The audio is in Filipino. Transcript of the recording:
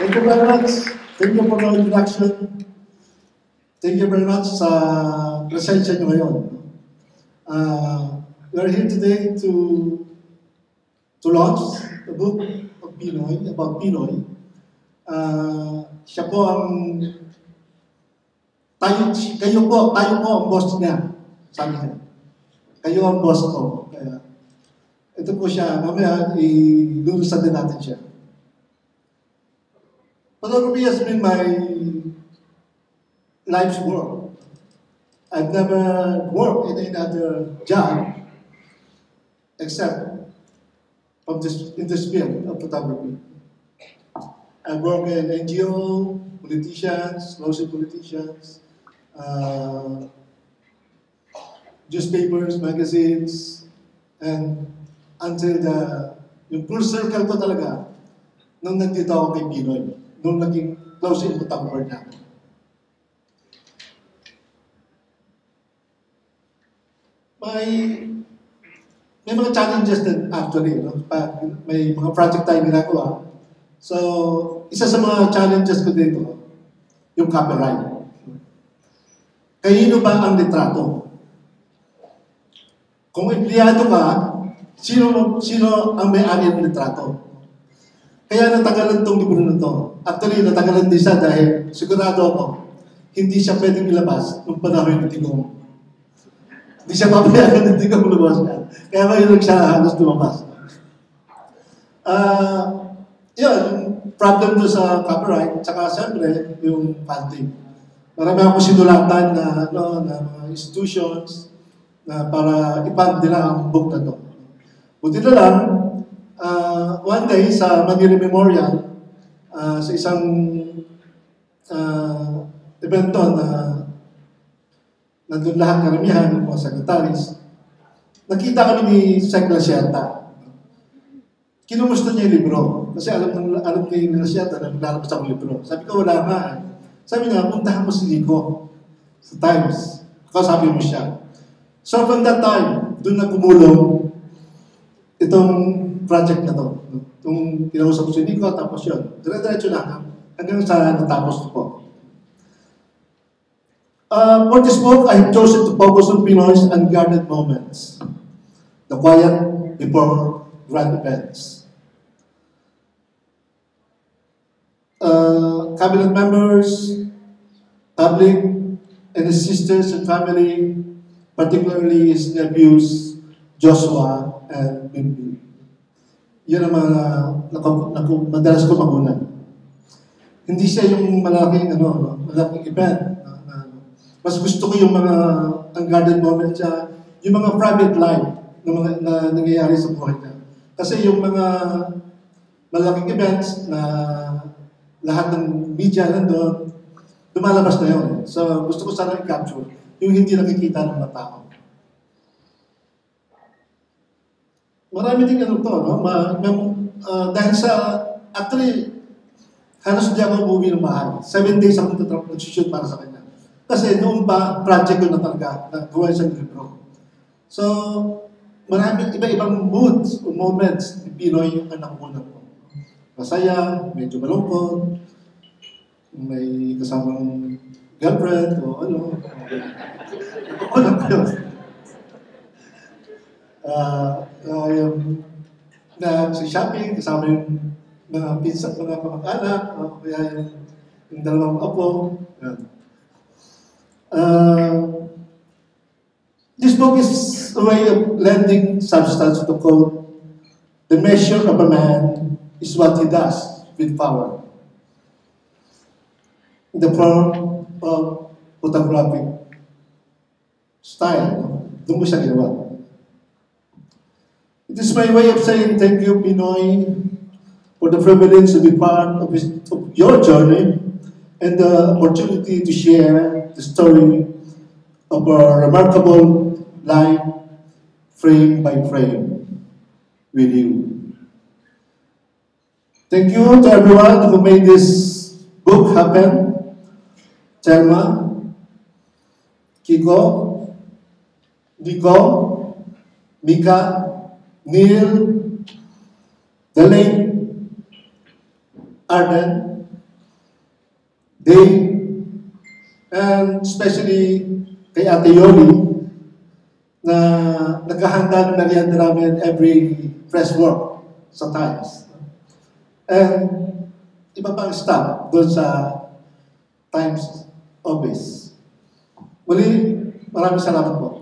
Thank you very much. Thank you for the introduction. Thank you very much sa presensya nyo ngayon. We are here today to launch the book of Pinoy, about Pinoy. Siya po ang tayo po ang boss niya, sabi niya. Kayo ang boss ko. Kaya, ito po siya, mamaya ilulusan din natin siya. Photography has been my life's work. I've never worked in any other job except in this field of photography. I work in NGO, politicians, local politicians, newspapers, magazines, and until yung full circle ko talaga nung nandito ako kay Pinoy, nung naging close in photographer na ako. May mga challenges din actually, no? May mga project tayo ginagawa. So, isa sa mga challenges ko dito, yung copyright. Kanino ba ang litrato? Kung empleyado ka, sino ang may-ari ng litrato? Kaya natagalan itong libro na ito. Actually, natagalan din siya dahil sigurado ako, hindi siya pwedeng ilabas nung panahon ng Tigong. Hindi siya papayagan ng Tigong lumabas niya. Kaya ngayon siya halos lumabas. Yun, problem to sa copyright, tsaka siyempre, yung funding. Marami akong sinulatan na mga institutions na para i-fund nila ang book na to. Buti na lang, one day sa Manila Memorial, sa isang evento na nandun lahat karamihan ng mga secretaries, nakita kami ni Sec Laciata. Kinumusta niya yung libro. Kasi alam ni Laciata na maglalabas akong libro. Sabi ko, wala nga. Sabi niya, puntahan mo si Nico sa Times. Kasabi mo siya. So from that time, doon na kumulong itong project na to. Itong kinausap ko si Nico, tapos yun. Dire-diretso na hanggang sa natapos ito po. For this book, I have chosen to focus on Pinoy's unguarded moments. The quiet before grand events. Cabinet members, public, and his sisters and family, particularly his nephews, Joshua and Bimbi. Yun ang mga madalas ko magunan. Hindi siya yung malaking event. Mas gusto ko yung mga unguarded moments siya, yung mga private life na nangyayari sa buhay niya. Kasi yung mga malaking events na lahat ng media nandun, lumalabas na yun. So gusto ko sana i-capture yung hindi nakikita ng mga tao. Marami din to, no? Dahil sa, actually, halos hindi ako umuwi ng bahay. 7 days ako nag-shoot para sa kanya. Kasi noong pa, project ko na talaga, nagawa siya ng libro. So, maraming iba-ibang moods o moments ni Pinoy ang nakukunan ko. Masaya, medyo malungkot, may kasamang girlfriend, o ano. Ano ko yun? Sa shopping, kasama yung mga pinsan, mga kamag-anak, kaya yung dalawang apo. This book is a way of lending substance to quote, "The measure of a man is what he does with power." In the form of photographic style, doon mo siya ginawa. It is my way of saying thank you, Pinoy, for the privilege to be part of your journey and the opportunity to share the story of a remarkable life, frame by frame, with you. Thank you to everyone who made this book happen. Thelma, Kiko, Nico, Mika, Neil, the late Arden, Dave, and especially kay Ate Yoli, na naghahanda ng merienda namin every fresh work sa Times. And iba pang staff doon sa Times office. Muli, maraming salamat po.